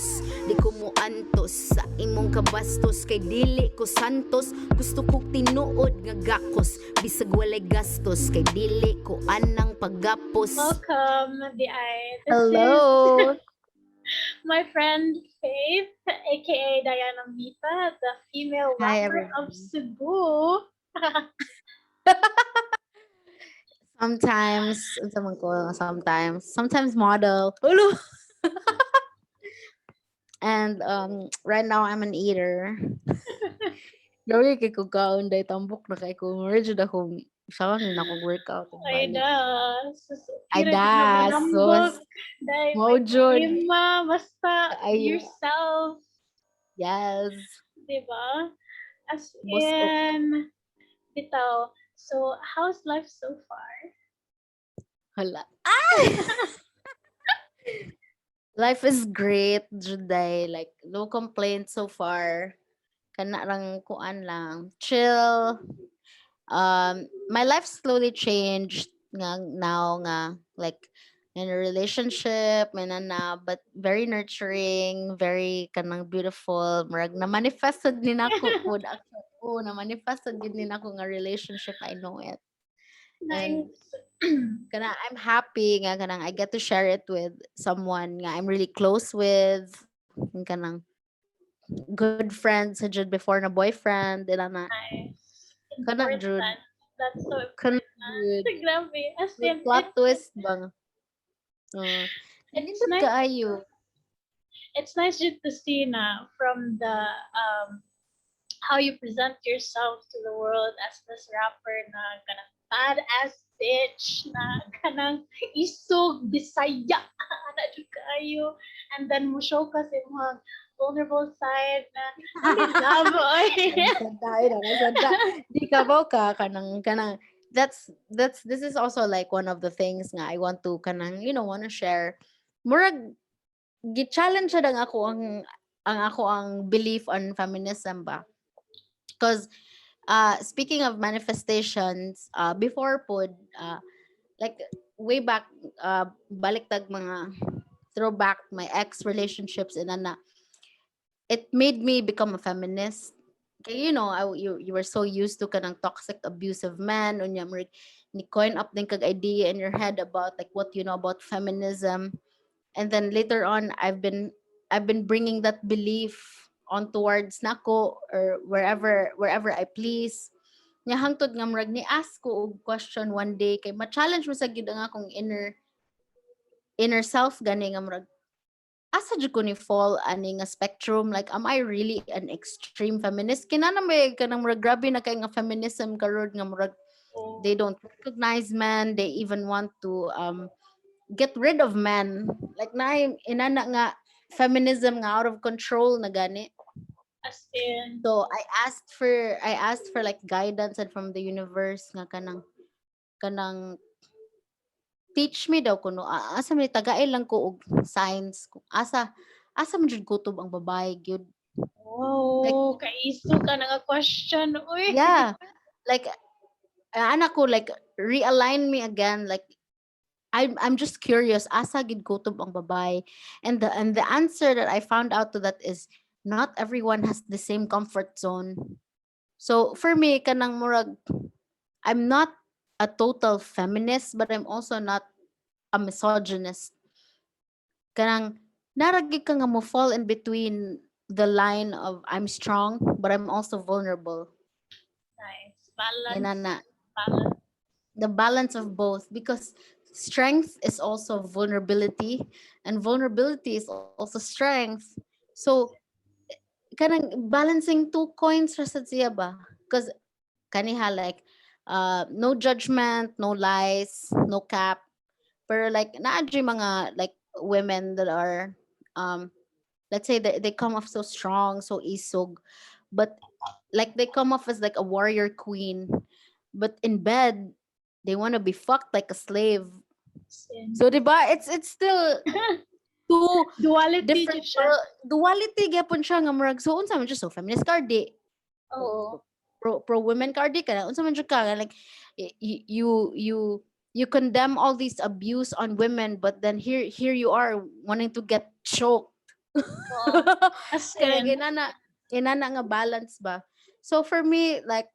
gatos. Di ko mo antos sa imong kabastos, kay dili ko santos. Gusto ko tinuod nga gakos, bisag walay gastos, kay dili ko anang paggapos. Welcome, This Hello. is my friend Faith, aka Dhyana Mitta, the female Hi rapper of everyone. Cebu. Sometimes model. Ulo. And right now I'm an eater. Lagi kay ko kaon day tambok na kay ko medyo da kong sawang na akong workout ang Ay balik. da, Ay kira gid na da, manambog. sus. Dahil Mo may jud. problema, basta Ay, yourself, yes. diba? As Busok. in, bitaw. So, how's life so far? Hala. Life is great, Juday. Like, no complaints so far. Kana lang kuan lang. Chill. My life slowly changed nga now nga like in a relationship na but very nurturing, very kanang beautiful. Murag na manifested din ako pud ako na manifested din ako nga relationship. I know it. And Nice. kana I'm happy nga kanang I get to share it with someone nga I'm really close with. Yung kanang good friends sa jud before na boyfriend ila na Nice. kana Important. jud That's so kana important. jud Grabe. As may in, plot twist bang it's nindot nice. kaayo. It's nice just to see na from the how you present yourself to the world as this rapper na kanang badass bitch na kanang isog bisaya ana jud kaayo, and then mo show ka sa imong vulnerable side na love oy. Nasada. Di ka ba ka kanang that's this is also like one of the things nga I want to kanang want to share. Murag gi-challenge siya ako ang belief on feminism ba. Because speaking of manifestations, before pod, like way back, baliktag mga throwback my ex relationships and ana, it made me become a feminist. Kaya you were so used to kanang toxic abusive men unya mo ni coin up din kag idea in your head about like what you know about feminism, and then later on I've been bringing that belief on towards nako or wherever I please. Nya hangtod nga murag ni ask ko og question one day kay ma-challenge mo sa gyud ang akong inner self gani nga murag asa jud ko ni fall ani nga spectrum, like am I really an extreme feminist kinana may kanang murag grabe na kay nga feminism karon nga murag they don't recognize men, they even want to get rid of men, like na inana nga feminism nga out of control na gani. As in, So I asked for like guidance and from the universe nga kanang teach me daw kuno asa may tagay lang ko og signs kung asa man jud kutob ang babae gyud. Like oh, kaiso ka na nga question, uy. yeah, like anak ko like realign me again, like I'm just curious asa gid kutob ang babae, and the answer that I found out to that is not everyone has the same comfort zone. So for me kanang murag I'm not a total feminist but I'm also not a misogynist. Kanang naragig ka nga mo fall in between the line of I'm strong but I'm also vulnerable. Nice. Balance. Inana Balance. the balance of both, because strength is also vulnerability and vulnerability is also strength. So kanang balancing two coins ra sad siya ba, because kaniha like no judgment, no lies, no cap, pero like naadri mga like women that are um let's say they come off so strong, so isog, but like they come off as like a warrior queen, but in bed they want to be fucked like a slave. As in, So diba it's still two duality different jud siya. duality gyapon siya nga murag so unsa man siya, so feminist card di Oo. pro women card di ka na unsa man jud ka like you condemn all these abuse on women, but then here you are wanting to get choked. Oo. As Kanang in, inana nga balance ba. So for me like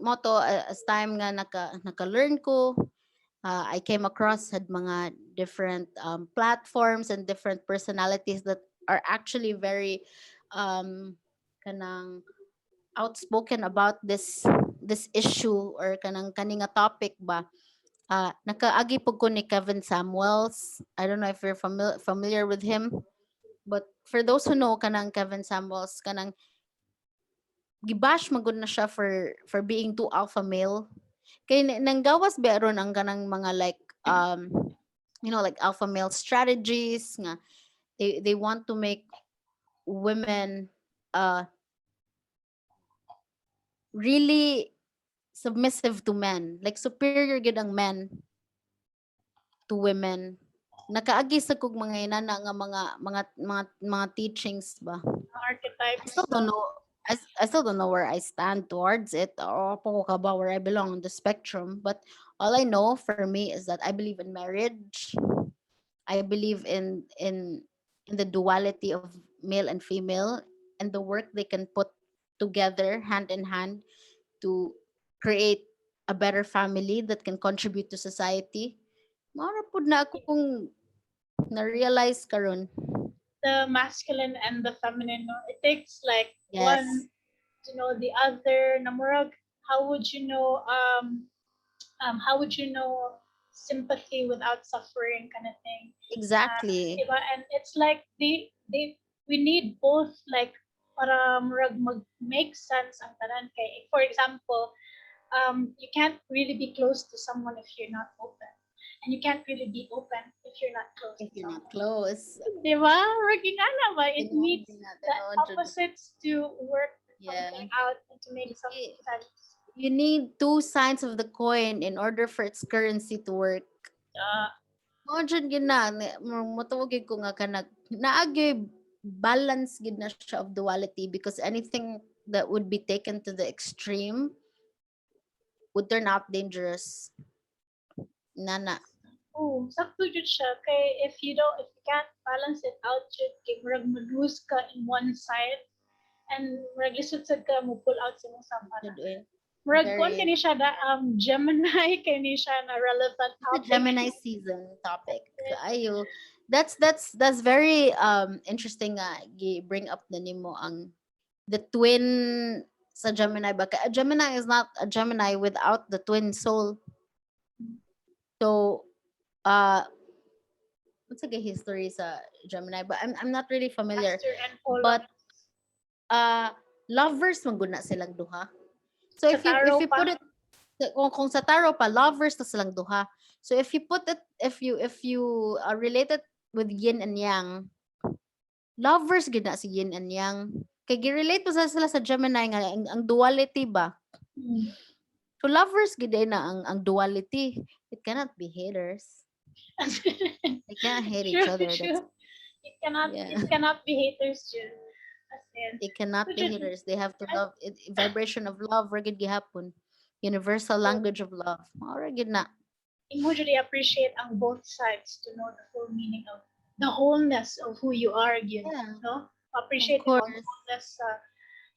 moto as time nga naka-learn ko, I came across had mga different platforms and different personalities that are actually very um kanang outspoken about this issue or kanang kaninga topic ba. Nakaagi pug ko ni Kevin Samuels. I don't know if you're familiar with him, but for those who know kanang Kevin Samuels, kanang gibash magud na siya for being too alpha male. Kay nanggawas beron ang kanang mga like like alpha male strategies nga they want to make women really submissive to men, like superior gid ang men to women. Nakaagi sa kog mga inana nga mga teachings ba. I archetypes. still don't know. I still don't know where I stand towards it or po ka ba where I belong on the spectrum. But all I know for me is that I believe in marriage. I believe in the duality of male and female and the work they can put together hand in hand to create a better family that can contribute to society. Mara pud na akong na-realize karon. The masculine and the feminine, no? It takes like Yes, one to know the other. Namurag, how would you know how would you know sympathy without suffering kind of thing? exactly. Diba? And it's like they we need both like para murag make sense ang tanan kay for example you can't really be close to someone if you're not open, and you can't really be open if you're not close If to you're not someone. close, Diba? Working ana ba? It tinuod needs din na, the tinuod jud. opposites to work something Yeah. out and to make You some need, sense. you need two sides of the coin in order for its currency to work. Uh, Mao jud gid na motuog gid ko nga kanag naagay balance gid na siya of duality because anything that would be taken to the extreme would turn out dangerous. Nana. sakto jud siya kay if you can't balance it out jud kay murag mag-lose ka in one side and murag lisod sad ka mo pull out sa imong Jud, sampana. eh. Murag kon Very kani siya da Gemini kani siya na relevant it's a topic. Gemini season topic. Ayo. That's very interesting nga bring up na nimo ang the twin sa Gemini ba? A Gemini is not a Gemini without the twin soul. So, uh, what's a history sa Gemini? But I'm not really familiar. Master and But Polar. uh, lovers maguna silang duha. So Sa if tarot you pa. put it kung sa tarot pa lovers to silang duha. So if you relate it with yin and yang, lovers gid na si yin and yang. Kay gi-relate pa sila sa Gemini nga ang duality ba. Hmm. So lovers gid na ang duality. It cannot be haters. They cannot hate each True, other. That's true. It yeah. cannot be haters, June. As in, It cannot be June, haters. They have to as love it. Vibration of love ra gid gihapon. Universal language of love. Mao gid na. emotionally appreciate on both sides to know the full meaning of the wholeness of who you are, June. Yeah, No? of Appreciate the course. wholeness.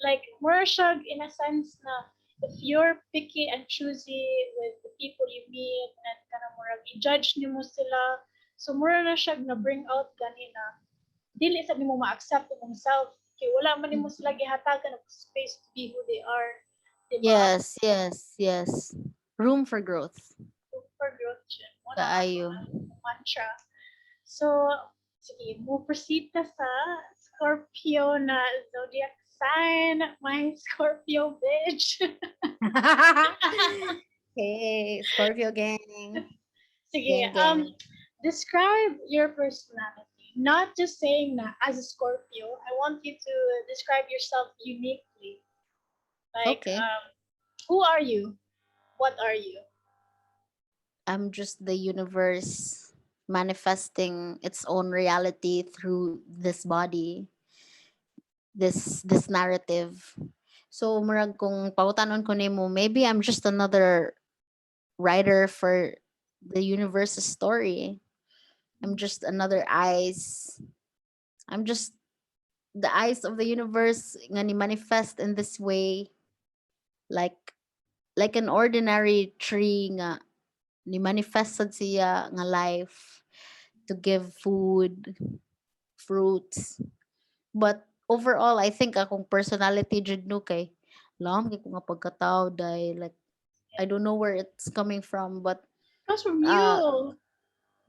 Like, more siya in a sense na if you're picky and choosy with the people you meet and kana murag i-judge nimo sila, so mura na siya na bring out ganina dili sa nimo ma-accept imong self kay wala man nimo Mhm. sila gihatagan og space to be who they are, di ba? Yes, yes, yes. Room for growth. Look for growth siya mo na ako Kaayo. ang mantra. So sige, mo proceed ta sa Scorpio na zodiac sign, my Scorpio bitch. Hey, Scorpio gang. Sige, Gang gang. describe your personality. Not just saying na as a Scorpio. I want you to describe yourself uniquely. Like, Okay. who are you? What are you? I'm just the universe manifesting its own reality through this body, this narrative. So murag kung pautanon ko nimo, maybe I'm just another writer for the universe's story. I'm just another eyes I'm just the eyes of the universe nga ni manifest in this way, like an ordinary tree nga ni manifest sad siya nga life to give food, fruits. But overall, I think akong personality jud no kay lam kay ko nga pagkatao dai like I don't know where it's coming from, but Comes from uh you.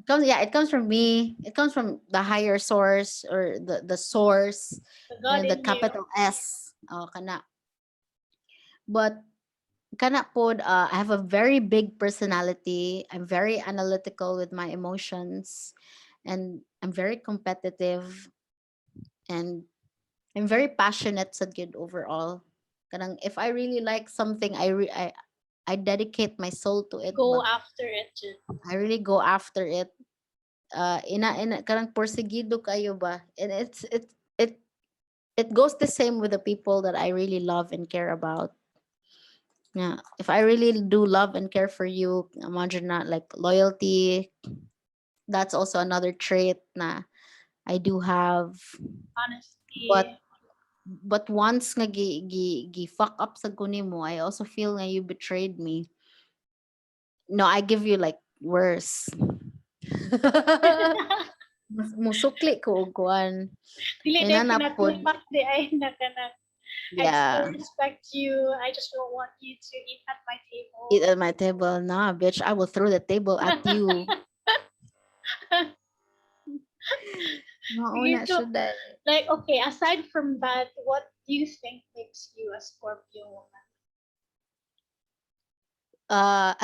it comes from me. It comes from the higher source or the source, The God the in you. capital S. Kana. But kana pod, I have a very big personality. I'm very analytical with my emotions, and I'm very competitive, and I'm very passionate sa good overall. Kanang if I really like something, I dedicate my soul to it Go ba. after it, Jud. I really go after it. Ina kanang porsigido kayo ba. And it it goes the same with the people that I really love and care about. Yeah, if I really do love and care for you, imagine that like loyalty. That's also another trait na I do have. But Honesty. once nga gi fuck up sa kunin mo, I also feel nga you betrayed me. No, I give you like worse. Musukli ko og kuan. Dili day Inanapod. pinatupak di ay na kanang I still Yeah. respect you. I just don't want you to eat at my Eat table. at my table. Nah, bitch, I will throw the table at you. Okay, Mauna so siya dai. like okay, aside from that, what do you think makes you a Scorpio woman?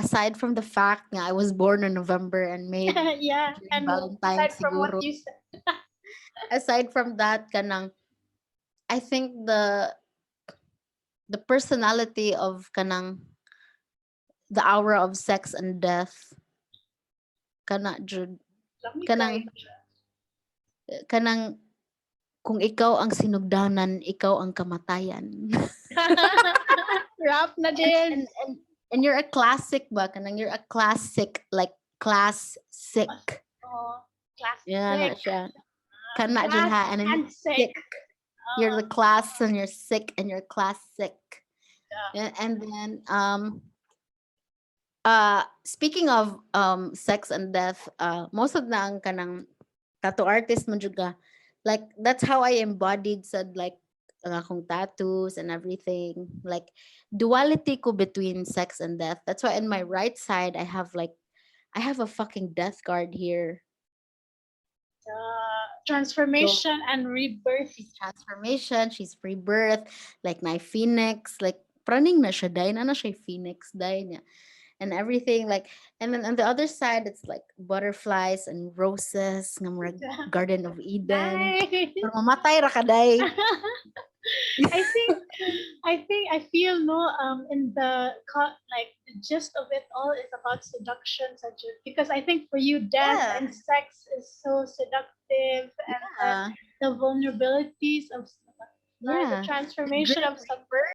Aside from the fact nga I was born in November and made Yeah, during and Valentine's aside from what siguro. you said, Aside from that, kanang I think the personality of kanang the hour of sex and death kana jud let me cry. kanang kanang kung ikaw ang sinugdanan, ikaw ang kamatayan. Rap na and, din. and and and you're a classic ba kanang you're a classic like class sick. Oh, Yeah, na classic. siya. Kana jud Class ha and then and you're sick. sick. You're Oh, the class and you're sick and you're classic. yeah. And then speaking of sex and death, most of na ang kanang tattoo artist man jud ka. Like that's how I embodied said like ang akong tattoos and everything. Like duality ko between sex and death. That's why in my right side I have a fucking death card here. So Transformation and rebirth. she's transformation, she's rebirth, like na phoenix, like praning na siya, dahil na siya phoenix, dahil niya. And everything like and then on the other side it's like butterflies and roses nga murag garden of eden Nice. pero mamatay ra kaday. I think I feel no in the like the gist of it all is about seduction Sajid, because I think for you death Yeah, and sex is so seductive, and then yeah, the vulnerabilities of the yeah, the transformation great of some rebirth.